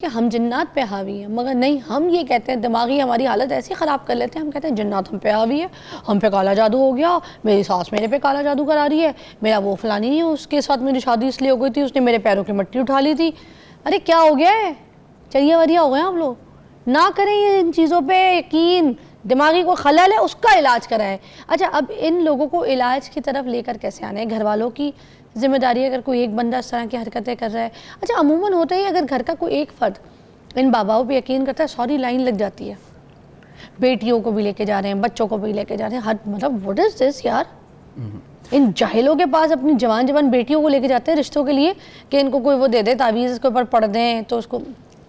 कि हम जन्नात पे हावी हैं, मगर नहीं, हम ये कहते हैं, दिमागी हमारी हालत ऐसी ख़राब कर लेते हैं, हम कहते हैं जन्नात हम पे हावी है, हम पे काला जादू हो गया, मेरी सास मेरे पे काला जादू करा रही है, मेरा वो फलानी है, उसके साथ मेरी शादी इसलिए हो गई थी, उसने मेरे पैरों की मिट्टी उठा ली थी। अरे क्या हो गया है, चरिया वरिया हो गए आप लोग। ना करें ये इन चीज़ों पर यकीन, दिमागी को खलल है उसका इलाज कराएं। अच्छा, अब इन लोगों को इलाज की तरफ लेकर कैसे आना है, घर वालों की जिम्मेदारी है अगर कोई एक बंदा इस तरह की हरकतें कर रहा है। अच्छा, अमूमन होता ही अगर घर का कोई एक फ़र्द इन बाबाओं पे यकीन करता है, सॉरी लाइन लग जाती है, बेटियों को भी लेके जा रहे हैं, बच्चों को भी लेके जा रहे हैं, हर मतलब व्हाट इज़ दिस यार। इन जाहिलों के पास अपनी जवान जवान बेटियों को लेके जाते हैं रिश्तों के लिए कि इनको कोई वो दे दे तावीज़, इसके ऊपर पढ़ दें तो उसको।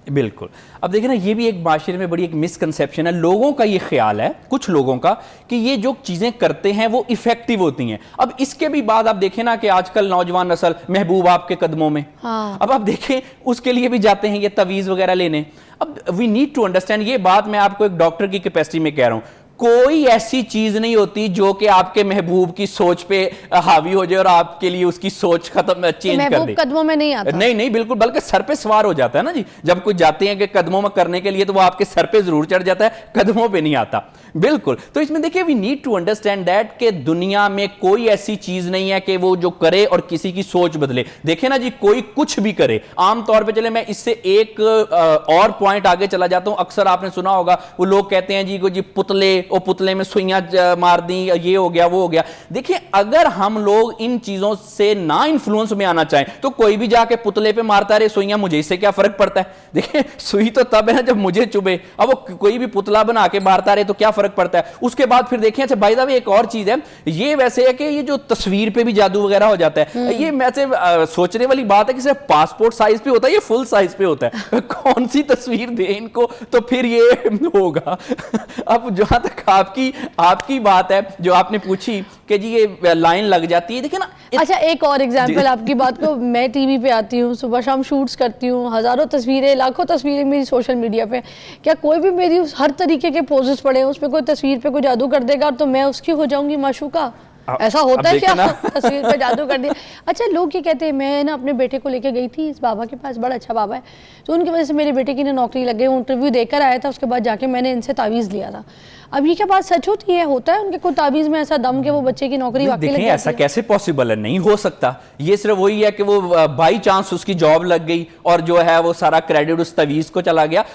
बिल्कुल। अब देखिए ना, ये भी एक माशरे में बड़ी एक मिसकंसेप्शन है, लोगों का ये ख्याल है, कुछ लोगों का, कि ये जो चीज़ें करते हैं वो इफेक्टिव होती हैं। अब इसके भी बाद आप देखें ना कि आजकल नौजवान नस्ल महबूब आपके कदमों में, हाँ। अब आप देखें उसके लिए भी जाते हैं ये तवीज़ वगैरह लेने। अब वी नीड टू अंडरस्टैंड, ये बात मैं आपको एक डॉक्टर की कैपेसिटी में कह रहा हूँ, कोई ऐसी चीज नहीं होती जो कि आपके महबूब की सोच पे हावी हो जाए और आपके लिए उसकी सोच खत्म चेंज कर दे। कदमों में नहीं आता। नहीं नहीं, बिल्कुल, बल्कि सर पे सवार हो जाता है ना जी। जब कोई जाते हैं कि कदमों में करने के लिए तो वो आपके सर पे जरूर चढ़ जाता है, कदमों पे नहीं आता। बिल्कुल। तो इसमें देखिए, we need to understand that कि दुनिया में कोई ऐसी चीज नहीं है कि वो जो करे और किसी की सोच बदले। देखे ना जी, कोई कुछ भी करे, आमतौर पे, चले मैं इससे एक और पॉइंट आगे चला जाता हूं। अक्सर आपने सुना होगा वो लोग कहते हैं जी को जी पुतले, और पुतले में सुइयां मार दी, ये हो गया वो हो गया। देखिए, अगर हम लोग इन चीजों से ना इन्फ्लुएंस में आना चाहें तो कोई भी जाके पुतले पे मारता रहे सुइयां, मुझे इससे क्या फर्क पड़ता है। देखिए, सुई तो तब है ना जब मुझे चुभे, अब वो कोई भी पुतला बना के मारता रहे तो क्या फर्क पड़ता है। उसके बाद फिर देखिए, अच्छा बाय द वे एक और चीज है, ये वैसे है कि ये जो तस्वीर पे भी जादू वगैरह हो जाता है, ये वैसे सोचने वाली बात है कि सिर्फ पासपोर्ट साइज पे होता है, ये फुल साइज पे होता है। कौन सी तस्वीर दे इनको तो फिर ये होगा। अब जहां तक आपकी बात है जो आपने पूछी कि जी ये लाइन लग जाती है, देखिए ना। अच्छा, एक और एग्जांपल आपकी बात को, मैं टीवी पे आती हूँ, सुबह शाम शूट्स करती हूँ, हजारों तस्वीरें, लाखों तस्वीरें मेरी सोशल मीडिया पे, क्या कोई भी मेरी हर तरीके के पोजेस पड़े हैं, उस पर कोई तस्वीर पे कोई जादू कर देगा तो मैं उसकी हो जाऊंगी माशूका? ऐसा होता है क्या? तस्वीर पे जादू कर दिया। अच्छा, लोग ये कहते हैं, मैं ना अपने बेटे को लेके गई थी इस बाबा के पास, बड़ा अच्छा बाबा है, तो उनकी वजह से मेरे बेटे की ना नौकरी लग गई, वो इंटरव्यू देकर आया था, उसके बाद जाके मैंने इनसे तावीज़ लिया था। अब ये क्या बात सच होती है? होता है उनके कोई तावीज़ में ऐसा दम कि वो बच्चे की नौकरी वाकई लग जाती है? ऐसा कैसे पॉसिबल है? नहीं हो सकता। ये सिर्फ वही है कि वो बाई चांस उसकी जॉब लग गई और जो है वो सारा क्रेडिट उस तवीज़ को चला गया।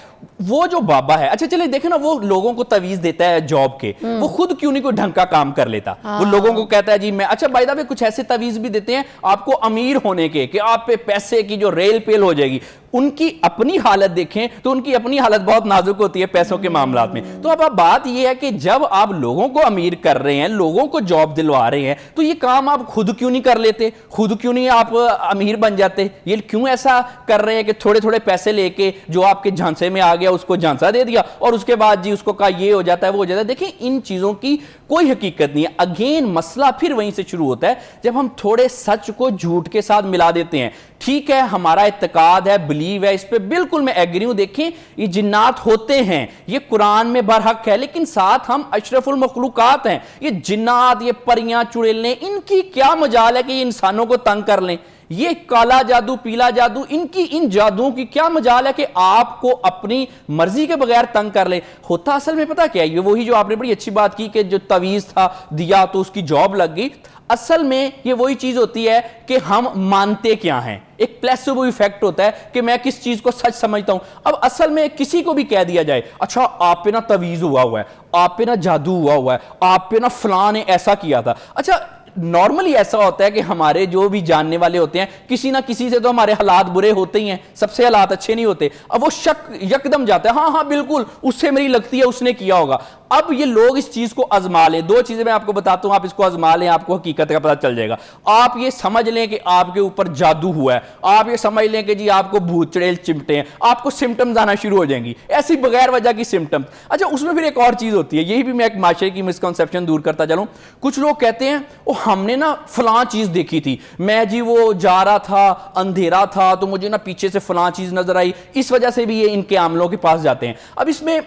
वो जो बाबा है, अच्छा चले देखे ना, वो लोगों को तवीज़ देता है जॉब के, वो खुद क्यों नहीं कोई ढंग का काम कर लेता? वो लोगों को कहता है जी मैं, अच्छा बाय द वे कुछ ऐसे तवीज़ भी देते हैं आपको अमीर होने के, कि आप पे पैसे की जो रेल पेल हो जाएगी। उनकी अपनी हालत देखें तो उनकी अपनी हालत बहुत नाजुक होती है पैसों के मामलात में। तो अब बात यह है कि जब आप लोगों को अमीर कर रहे हैं, लोगों को जॉब दिलवा रहे हैं, तो ये काम आप खुद क्यों नहीं कर लेते? खुद क्यों नहीं आप अमीर बन जाते? ये क्यों ऐसा कर रहे हैं कि थोड़े थोड़े पैसे लेके जो आपके झांसे में आ गया उसको झांसा दे दिया और उसके बाद जी उसको कहा ये हो जाता है वो हो जाता है। देखिए, इन चीजों की कोई हकीकत नहीं है। अगेन मसला फिर वहीं से शुरू होता है जब हम थोड़े सच को झूठ के साथ मिला देते हैं। ठीक है, हमारा इत्तेकाद है, बिलीव है, इस पे बिल्कुल मैं एग्री हूं। देखें, ये जिन्नात होते हैं, ये कुरान में बरहक है, लेकिन साथ हम अशरफुल मखलूकात हैं। ये जिन्नात, ये परियां, चुड़ैलें, इनकी क्या मजाल है कि ये इंसानों को तंग कर लें? ये काला जादू, पीला जादू, इनकी इन जादुओं की क्या मजाल है कि आपको अपनी मर्जी के बगैर तंग कर ले? होता असल में पता क्या है, ये वही जो आपने बड़ी अच्छी बात की कि जो तवीज़ था दिया तो उसकी जॉब लग गई। असल में ये वही चीज होती है कि हम मानते क्या हैं। एक प्लेसिबो इफेक्ट होता है कि मैं किस चीज को सच समझता हूं। अब असल में किसी को भी कह दिया जाए, अच्छा आप पे ना तवीज़ हुआ है, आप पे ना जादू हुआ है, आप पे ना फलां ने ऐसा किया था। अच्छा, नॉर्मली ऐसा होता है कि हमारे जो भी जानने वाले होते हैं, किसी ना किसी से तो हमारे हालात बुरे होते ही हैं, सबसे हालात अच्छे नहीं होते। अब वो शक यकदम जाता है, हाँ हाँ बिल्कुल उससे मेरी लगती है, उसने किया होगा। अब ये लोग इस चीज को आजमा लें। दो चीजें मैं आपको बताता हूं, आप इसको आजमा लें, आपको हकीकत का पता चल जाएगा। आप ये समझ लें कि आपके ऊपर जादू हुआ है, आप ये समझ लें कि जी आपको भूत चुड़ैल चिमटे हैं, आपको सिम्टम्स आना शुरू हो जाएंगी, ऐसी बगैर वजह की सिम्टम्स। अच्छा, उसमें फिर एक और चीज होती है, यही भी मैं एक माशरे की मिसकंसेप्शन दूर करता चलूं। कुछ लोग कहते हैं ओ हमने ना फलां चीज देखी थी, मैं जी वो जा रहा था, अंधेरा था, तो मुझे ना पीछे से फलां चीज नजर आई, इस वजह से भी ये इनके आमलों के पास जाते हैं। अब इसमें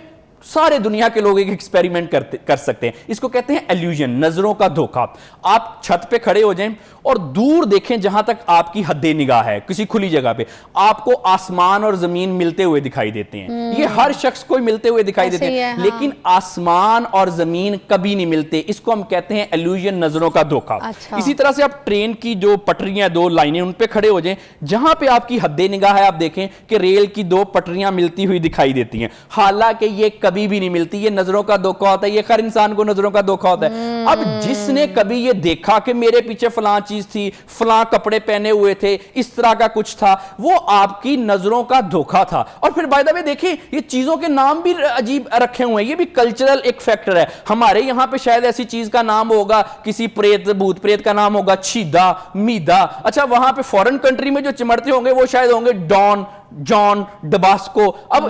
सारे दुनिया के लोग एक एक्सपेरिमेंट कर सकते हैं। इसको कहते हैं इल्यूजन, नजरों का धोखा। आप छत पे खड़े हो जाएं और दूर देखें, जहां तक आपकी हद्दे निगाह है, किसी खुली जगह पे आपको आसमान और जमीन मिलते हुए दिखाई देते हैं। ये हर शख्स को मिलते हुए दिखाई देते हैं, हाँ। लेकिन आसमान और जमीन कभी नहीं मिलते। इसको हम कहते हैं इल्यूजन, नजरों का धोखा। अच्छा। इसी तरह से आप ट्रेन की जो पटरियां, दो लाइनें, उन पे खड़े हो जाएं, जहां पे आपकी हद्दे निगाह है, आप देखें कि रेल की दो पटरियां मिलती हुई दिखाई देती हैं, हालांकि ये कभी भी नहीं मिलती। ये नजरों का धोखा होता है, ये हर इंसान को नजरों का धोखा होता है। अब जिसने कभी ये देखा कि मेरे पीछे फलां चीज थी, फलां कपड़े पहने हुए थे, इस तरह का कुछ था, वो आपकी नजरों का धोखा था। और फिर बाय द वे देखिए, ये चीजों के नाम भी अजीब रखे हुए हैं, ये भी कल्चरल एक फैक्टर है। हमारे यहां पे शायद ऐसी चीज का नाम होगा, किसी प्रेत, भूत प्रेत का नाम होगा छीदा, मीदा। अच्छा, वहां पे फॉरेन कंट्री में जो चिमड़ते होंगे वो शायद होंगे डॉन, जॉन, डबास्को। अब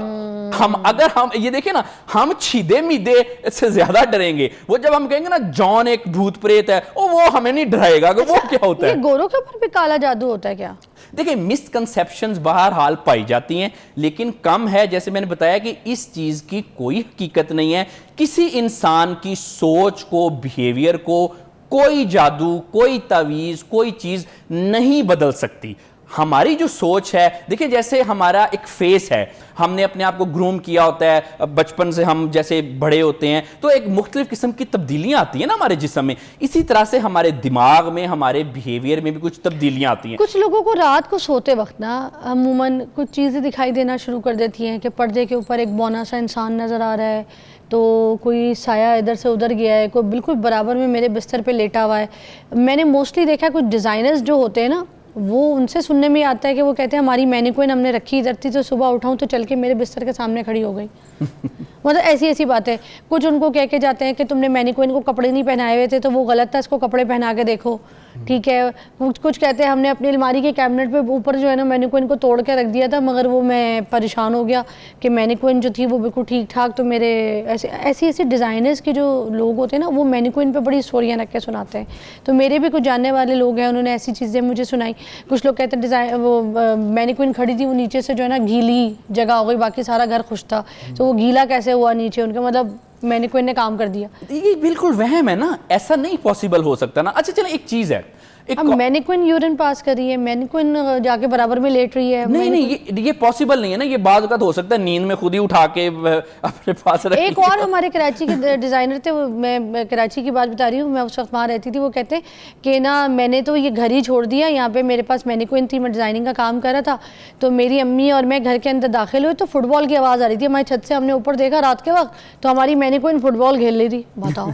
हम ये देखें ना, हम छीदे मीदे से ज्यादा डरेंगे। वो जब हम कहेंगे ना जॉन एक भूत प्रेत है, वो हमें नहीं डराएगा कि वो क्या होता है। ये गोरों के ऊपर भी काला जादू होता है क्या? देखिए, मिसकंसेप्शंस बहरहाल पाई जाती हैं, लेकिन कम है। जैसे मैंने बताया कि इस चीज की कोई हकीकत नहीं है। किसी इंसान की सोच को, बिहेवियर को कोई जादू, कोई तावीज, कोई चीज नहीं बदल सकती। हमारी जो सोच है, देखिए जैसे हमारा एक फेस है, हमने अपने आप को ग्रूम किया होता है, बचपन से हम जैसे बड़े होते हैं तो एक मुख्तलिफ किस्म की तब्दीलियां आती हैं ना हमारे जिस्म में। इसी तरह से हमारे दिमाग में, हमारे बिहेवियर में भी कुछ तब्दीलियां आती हैं। कुछ लोगों को रात को सोते वक्त ना अमूमन कुछ चीज़ें दिखाई देना शुरू कर देती हैं कि पर्दे के ऊपर एक बौना सा इंसान नज़र आ रहा है, तो कोई साया इधर से उधर गया है, कोई बिल्कुल बराबर में मेरे बिस्तर पे लेटा हुआ है। मैंने मोस्टली देखा है कुछ डिज़ाइनर्स जो होते हैं ना, वो उनसे सुनने में आता है कि वो कहते हैं हमारी मैनिक्विन हमने रखी इधर थी, तो सुबह उठाऊं तो चल के मेरे बिस्तर के सामने खड़ी हो गई। मतलब ऐसी ऐसी बातें। कुछ उनको कह के जाते हैं कि तुमने मैनिक्विन को कपड़े नहीं पहनाए हुए थे तो वो गलत था, इसको कपड़े पहना के देखो, ठीक है। कुछ कहते हैं हमने अपनी अलमारी के कैबिनेट पे ऊपर जो है ना मैनिक्विन को तोड़ के रख दिया था, मगर वो मैं परेशान हो गया कि मैनिक्विन जो थी वो बिल्कुल ठीक ठाक। तो मेरे ऐसी ऐसी डिज़ाइनर्स के जो लोग होते हैं ना, वो मैनिक्विन पे बड़ी स्टोरियाँ रख के सुनाते हैं। तो मेरे भी कुछ जानने वाले लोग हैं, उन्होंने ऐसी चीज़ें मुझे सुनाई। कुछ लोग कहते हैं डिज़ाइन वो मैनिक्विन खड़ी थी, वो नीचे से जो है ना गीली जगह हो गई, बाकी सारा घर खुश था, तो वो गीला कैसे हुआ नीचे, उनके मतलब मैनिक्विन ने काम कर दिया। ये बिल्कुल वहम है ना, ऐसा नहीं पॉसिबल हो सकता ना। अच्छा चलो, एक चीज है, अब मैनिक्विन यूरिन पास कर रही है, मैनिक्विन जाके बराबर में लेट रही है। नहीं, ये पॉसिबल नहीं है ना। ये बात का तो हो सकता है नींद में खुद ही उठा के अपने पास रख। एक और हमारे कराची के डिज़ाइनर थे, मैं कराची की बात बता रही हूँ, मैं उस वक्त वहाँ रहती थी। वो कहते हैं कि ना मैंने तो ये घर ही छोड़ दिया, यहाँ पे मेरे पास मैनिक्विन थी, मैं डिज़ाइनिंग का काम कर रहा था, तो मेरी अम्मी और मैं घर के अंदर दाखिल हुए तो फुटबॉल की आवाज़ आ रही थी हमारी छत से। हमने ऊपर देखा रात के वक्त, तो हमारी मैनिक्विन फुटबॉल खेल रही थी। बताओ।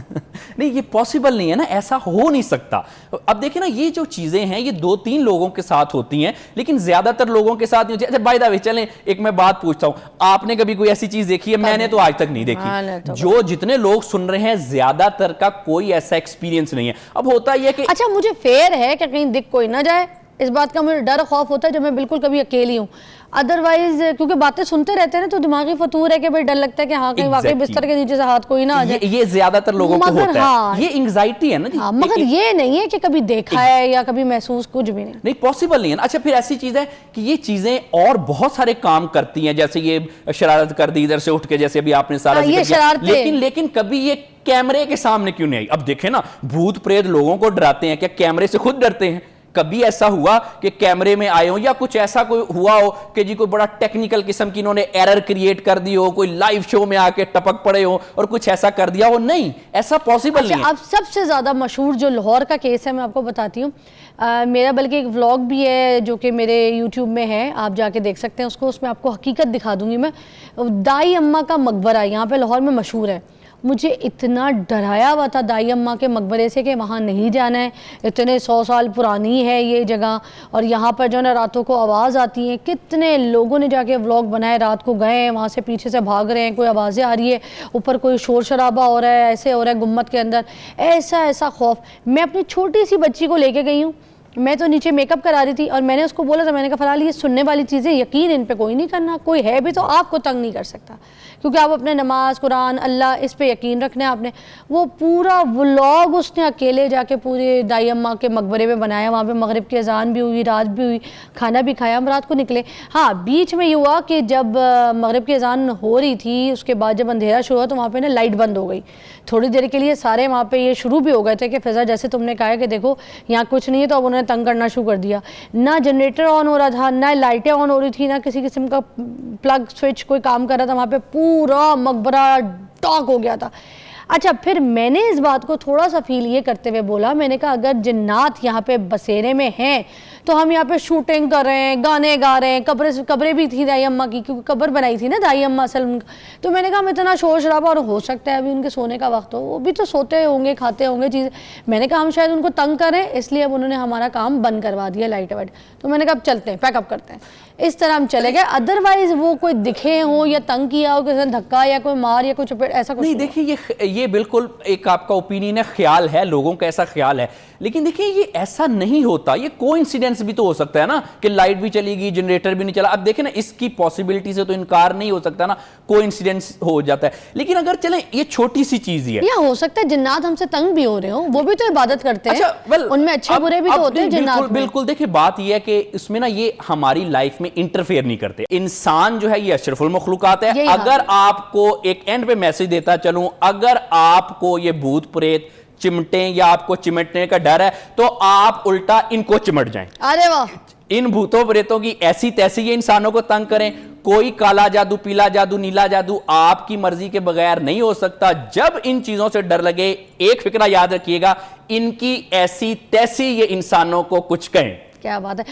नहीं, ये पॉसिबल नहीं है ना, ऐसा हो नहीं सकता। अब देखिए ना, ये जो चीजें हैं ये 2-3 लोगों के साथ होती हैं, लेकिन ज्यादातर लोगों के साथ नहीं होती। अच्छा बाय द वे, चलें एक मैं बात पूछता हूं, आपने कभी कोई ऐसी चीज देखी है? मैंने तो आज तक नहीं देखी। तो जो जितने लोग सुन रहे हैं, ज्यादातर का कोई ऐसा एक्सपीरियंस नहीं है। अब होता यह कि अच्छा, मुझे फेयर है कि कहीं दिख कोई ना जाए, इस बात का मुझे डर खौफ होता है जब मैं बिल्कुल कभी अकेली हूँ। अदरवाइज क्योंकि बातें सुनते रहते हैं ना, तो दिमागी फतूर है कि भाई डर लगता है कि हाँ कहीं वाकई बिस्तर के नीचे से हाथ कोई ना आ जाए। ये ज्यादातर लोगों को होता हाँ, है, ये एंग्जाइटी है ना जी। हाँ, मगर ये नहीं है कि कभी देखा है या कभी महसूस, कुछ भी नहीं पॉसिबल नहीं है ना। अच्छा, फिर ऐसी चीज है कि ये चीजें और बहुत सारे काम करती हैं, जैसे ये शरारत कर दी इधर से उठ के, जैसे अभी आपने सारा ये शरारतें। लेकिन कभी ये कैमरे के सामने क्यों नहीं आई? अब देखें ना, भूत प्रेत लोगों को डराते हैं, क्या कैमरे से खुद डरते हैं? कभी ऐसा हुआ कि कैमरे में आए हो, या कुछ ऐसा कोई हुआ हो कि जी कोई बड़ा टेक्निकल किस्म की इन्होंने एरर क्रिएट कर दी हो, कोई लाइव शो में आके टपक पड़े हो और कुछ ऐसा कर दिया हो? नहीं, ऐसा पॉसिबल नहीं है। अब सबसे ज्यादा मशहूर जो लाहौर का केस है, मैं आपको बताती हूँ। मेरा बल्कि एक व्लॉग भी है जो कि मेरे यूट्यूब में है, आप जाके देख सकते हैं उसको। उसमें आपको हकीकत दिखा दूंगी मैं। दाई अम्मा का मकबरा यहाँ पे लाहौर में मशहूर है। मुझे इतना डराया हुआ था दाई अम्मा के मकबरे से कि वहाँ नहीं जाना है, इतने 100 साल पुरानी है ये जगह, और यहाँ पर जो है ना रातों को आवाज़ आती है। कितने लोगों ने जाके व्लॉग बनाए, रात को गए हैं वहाँ से, पीछे से भाग रहे हैं, कोई आवाज़ें आ रही है, ऊपर कोई शोर शराबा हो रहा है, ऐसे हो रहा है गुम्मत के अंदर, ऐसा खौफ। मैं अपनी छोटी सी बच्ची को लेके गई हूँ, मैं तो नीचे मेकअप करा रही थी और मैंने उसको बोला था, मैंने कहा फ़िलहाल ये सुनने वाली चीज़ें यकीन इन पे कोई नहीं करना, कोई है भी तो आपको तंग नहीं कर सकता, क्योंकि आप अपने नमाज कुरान अल्लाह इस पे यकीन रखना है आपने। वो पूरा व्लॉग उसने अकेले जाके पूरे दाई अम्मा के मकबरे में बनाया, वहाँ पे मगरिब की अजान भी हुई, रात भी हुई, खाना भी खाया, हम रात को निकले। हाँ, बीच में ये हुआ कि जब मगरिब की अजान हो रही थी, उसके बाद जब अंधेरा शुरू हुआ तो वहाँ पे ना लाइट बंद हो गई थोड़ी देर के लिए। सारे वहाँ पे ये शुरू भी हो गए थे कि फ़िज़ा जैसे तुमने कहा है कि देखो यहाँ कुछ नहीं है, तो अब उन्होंने तंग करना शुरू कर दिया। ना जनरेटर ऑन हो रहा था, ना लाइटें ऑन हो रही थी, ना किसी किस्म का प्लग स्विच कोई काम कर रहा था। वहाँ पे पूरा मकबरा डार्क हो गया था। अच्छा, फिर मैंने इस बात को थोड़ा सा फील ये करते हुए बोला, मैंने कहा अगर जिन्नात यहाँ पे बसेरे में हैं तो हम यहाँ पे शूटिंग कर रहे हैं, गाने गा रहे हैं, कब्रें भी थी दाई अम्मा की, क्योंकि कब्र बनाई थी ना दाई अम्मा असल। तो मैंने कहा हम इतना शोर शराबा, और हो सकता है अभी उनके सोने का वक्त हो, वो भी तो सोते होंगे, खाते होंगे चीज़। मैंने कहा हम शायद उनको तंग करें, इसलिए अब उन्होंने हमारा काम बंद करवा दिया, लाइट वाइट। तो मैंने कहा अब चलते हैं, पैकअप करते हैं। इस तरह हम चले गए। अदरवाइज वो कोई दिखे हो या तंग किया हो, किसी ने धक्का या कोई मार या कुछ ऐसा कुछ नहीं। देखिए ये बिल्कुल एक आपका ओपिनियन है, ख्याल है, लोगों का ऐसा ख्याल है, लेकिन देखिए ये ऐसा नहीं होता। ये कोइंसिडेंस भी तो हो सकता है ना कि लाइट भी चली गई, जनरेटर भी नहीं चला। अब देखिए ना, इसकी पॉसिबिलिटी से तो इनकार नहीं हो सकता ना, कोइंसिडेंस हो जाता है। लेकिन अगर चले ये छोटी सी चीज ही है, या हो सकता है जिन्नात हमसे तंग भी हो रहे हो, वो भी तो इबादत करते हैं। अच्छा, उनमें अच्छे बुरे भी तो होते हैं जिन्नात में। बिल्कुल। देखिए बात ये है कि इसमें ना ये हमारी लाइफ में इंटरफेयर नहीं करते। इंसान जो है ये अशरफुल मखलूकात है। अगर आपको एक एंड पे मैसेज देता चलूं, अगर आपको ये भूत प्रेत चिमटे या आपको चिमटने का डर है तो आप उल्टा इनको चिमट जाएं। अरे वाह, इन भूतों प्रेतों की ऐसी तैसी ये इंसानों को तंग करें। कोई काला जादू, पीला जादू, नीला जादू आपकी मर्जी के बगैर नहीं हो सकता। जब इन चीजों से डर लगे, एक फिक्रा याद रखिएगा, इनकी ऐसी तैसी ये इंसानों को कुछ कहें। क्या बात है।